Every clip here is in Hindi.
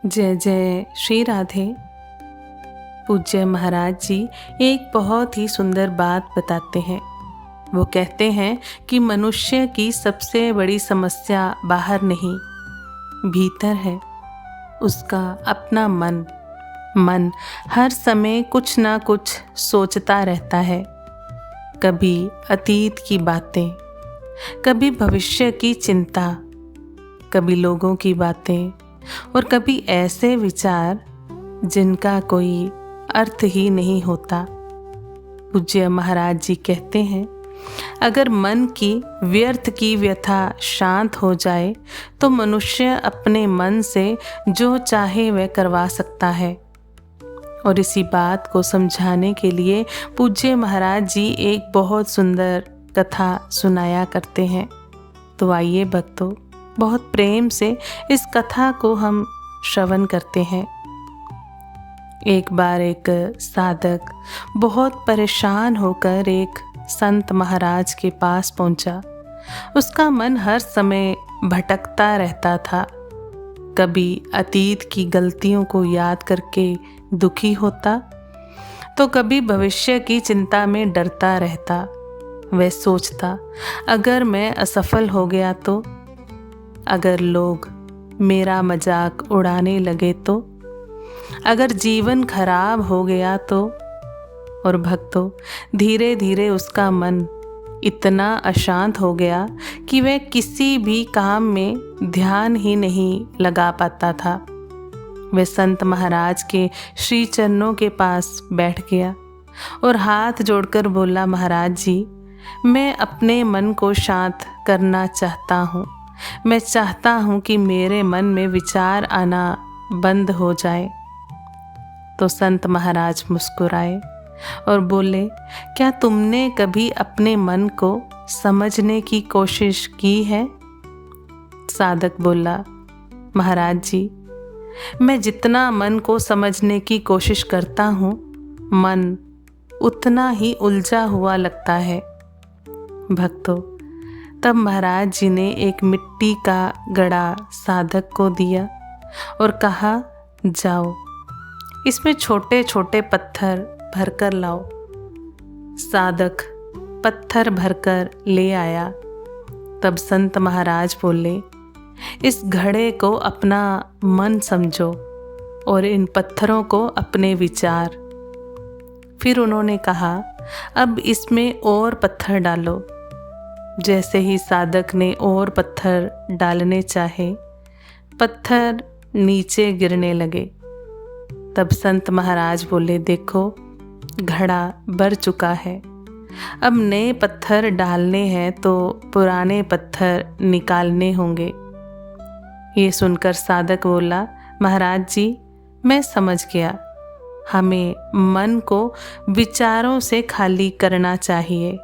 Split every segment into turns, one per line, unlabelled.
जय जय श्री राधे। पूज्य महाराज जी एक बहुत ही सुंदर बात बताते हैं। वो कहते हैं कि मनुष्य की सबसे बड़ी समस्या बाहर नहीं, भीतर है। उसका अपना मन हर समय कुछ ना कुछ सोचता रहता है। कभी अतीत की बातें, कभी भविष्य की चिंता, कभी लोगों की बातें और कभी ऐसे विचार जिनका कोई अर्थ ही नहीं होता। पूज्य महाराज जी कहते हैं, अगर मन की व्यर्थ की व्यथा शांत हो जाए तो मनुष्य अपने मन से जो चाहे वह करवा सकता है। और इसी बात को समझाने के लिए पूज्य महाराज जी एक बहुत सुंदर कथा सुनाया करते हैं। तो आइए भक्तों, बहुत प्रेम से इस कथा को हम श्रवण करते हैं। एक बार एक साधक बहुत परेशान होकर एक संत महाराज के पास पहुंचा। उसका मन हर समय भटकता रहता था। कभी अतीत की गलतियों को याद करके दुखी होता, तो कभी भविष्य की चिंता में डरता रहता। वह सोचता, अगर मैं असफल हो गया तो, अगर लोग मेरा मजाक उड़ाने लगे तो, अगर जीवन खराब हो गया तो। और भक्तों, धीरे धीरे उसका मन इतना अशांत हो गया कि वह किसी भी काम में ध्यान ही नहीं लगा पाता था। वह संत महाराज के श्री चरणों के पास बैठ गया और हाथ जोड़कर बोला, महाराज जी, मैं अपने मन को शांत करना चाहता हूँ। मैं चाहता हूँ कि मेरे मन में विचार आना बंद हो जाए। तो संत महाराज मुस्कुराए और बोले, क्या तुमने कभी अपने मन को समझने की कोशिश की है? साधक बोला, महाराज जी, मैं जितना मन को समझने की कोशिश करता हूँ, मन उतना ही उलझा हुआ लगता है। भक्तों, तब महाराज जी ने एक मिट्टी का घड़ा साधक को दिया और कहा, जाओ इसमें छोटे छोटे पत्थर भरकर लाओ। साधक पत्थर भरकर ले आया। तब संत महाराज बोले, इस घड़े को अपना मन समझो और इन पत्थरों को अपने विचार। फिर उन्होंने कहा, अब इसमें और पत्थर डालो। जैसे ही साधक ने और पत्थर डालने चाहे, पत्थर नीचे गिरने लगे। तब संत महाराज बोले, देखो घड़ा भर चुका है, अब नए पत्थर डालने हैं तो पुराने पत्थर निकालने होंगे। ये सुनकर साधक बोला, महाराज जी, मैं समझ गया। हमें मन को विचारों से खाली करना चाहिए।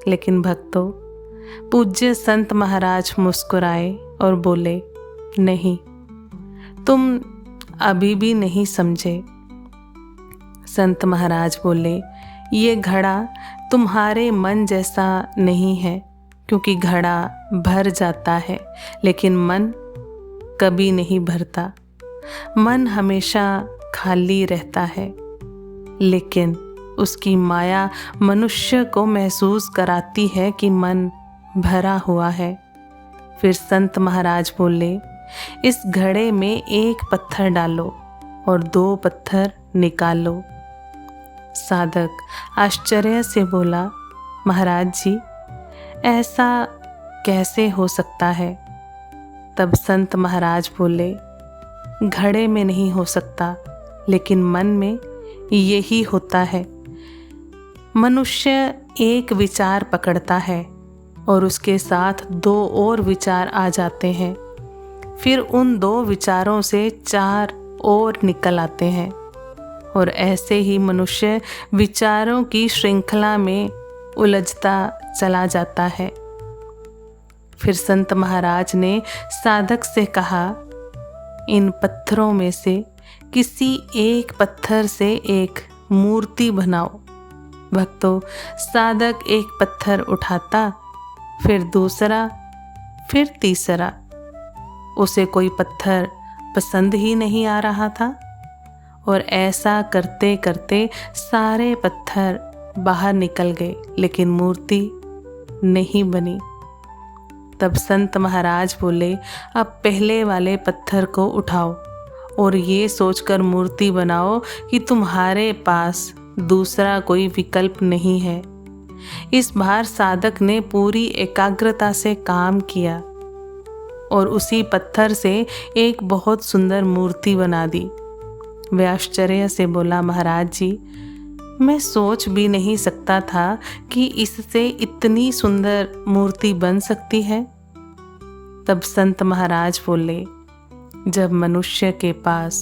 लेकिन भक्तों, पूज्य संत महाराज मुस्कुराए और बोले, नहीं, तुम अभी भी नहीं समझे। संत महाराज बोले, ये घड़ा तुम्हारे मन जैसा नहीं है, क्योंकि घड़ा भर जाता है लेकिन मन कभी नहीं भरता। मन हमेशा खाली रहता है, लेकिन उसकी माया मनुष्य को महसूस कराती है कि मन भरा हुआ है। फिर संत महाराज बोले, इस घड़े में एक पत्थर डालो और 2 पत्थर निकालो। साधक आश्चर्य से बोला, महाराज जी, ऐसा कैसे हो सकता है? तब संत महाराज बोले, घड़े में नहीं हो सकता, लेकिन मन में यही होता है। मनुष्य एक विचार पकड़ता है और उसके साथ 2 और विचार आ जाते हैं। फिर उन 2 विचारों से 4 और निकल आते हैं और ऐसे ही मनुष्य विचारों की श्रृंखला में उलझता चला जाता है। फिर संत महाराज ने साधक से कहा, इन पत्थरों में से किसी एक पत्थर से एक मूर्ति बनाओ। भक्तों, साधक एक पत्थर उठाता, फिर दूसरा, फिर तीसरा। उसे कोई पत्थर पसंद ही नहीं आ रहा था और ऐसा करते करते सारे पत्थर बाहर निकल गए, लेकिन मूर्ति नहीं बनी। तब संत महाराज बोले, अब पहले वाले पत्थर को उठाओ और ये सोचकर मूर्ति बनाओ कि तुम्हारे पास दूसरा कोई विकल्प नहीं है। इस बार साधक ने पूरी एकाग्रता से काम किया और उसी पत्थर से एक बहुत सुंदर मूर्ति बना दी। वह आश्चर्य से बोला, महाराज जी, मैं सोच भी नहीं सकता था कि इससे इतनी सुंदर मूर्ति बन सकती है। तब संत महाराज बोले, जब मनुष्य के पास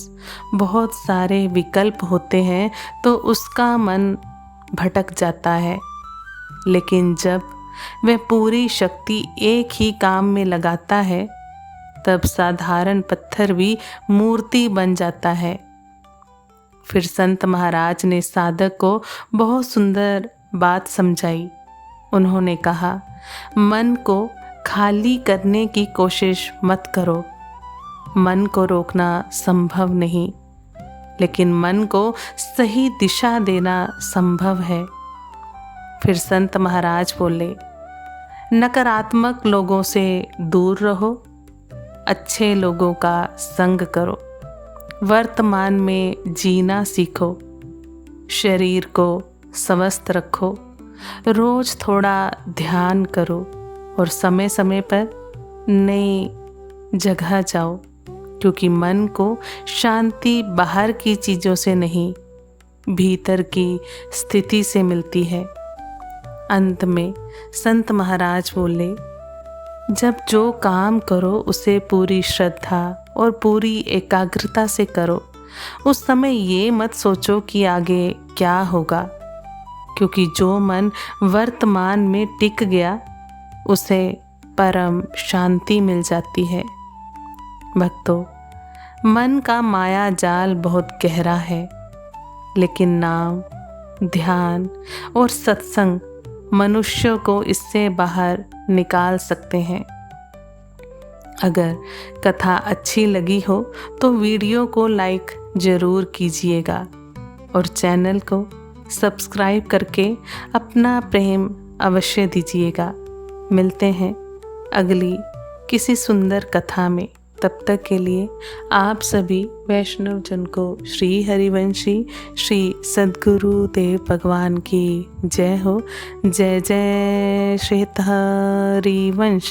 बहुत सारे विकल्प होते हैं तो उसका मन भटक जाता है, लेकिन जब वह पूरी शक्ति एक ही काम में लगाता है तब साधारण पत्थर भी मूर्ति बन जाता है। फिर संत महाराज ने साधक को बहुत सुंदर बात समझाई। उन्होंने कहा, मन को खाली करने की कोशिश मत करो। मन को रोकना संभव नहीं, लेकिन मन को सही दिशा देना संभव है। फिर संत महाराज बोले, नकारात्मक लोगों से दूर रहो, अच्छे लोगों का संग करो, वर्तमान में जीना सीखो, शरीर को स्वस्थ रखो, रोज थोड़ा ध्यान करो और समय समय पर नई जगह जाओ, क्योंकि मन को शांति बाहर की चीज़ों से नहीं, भीतर की स्थिति से मिलती है। अंत में संत महाराज बोले, जब जो काम करो उसे पूरी श्रद्धा और पूरी एकाग्रता से करो। उस समय ये मत सोचो कि आगे क्या होगा, क्योंकि जो मन वर्तमान में टिक गया उसे परम शांति मिल जाती है। भक्तों, मन का माया जाल बहुत गहरा है, लेकिन नाम, ध्यान और सत्संग मनुष्य को इससे बाहर निकाल सकते हैं। अगर कथा अच्छी लगी हो तो वीडियो को लाइक ज़रूर कीजिएगा और चैनल को सब्सक्राइब करके अपना प्रेम अवश्य दीजिएगा। मिलते हैं अगली किसी सुंदर कथा में। तब तक के लिए आप सभी वैष्णव जन को श्री हरिवंशी श्री सद्गुरु देव भगवान की जय हो। जय जय श्री हरिवंश।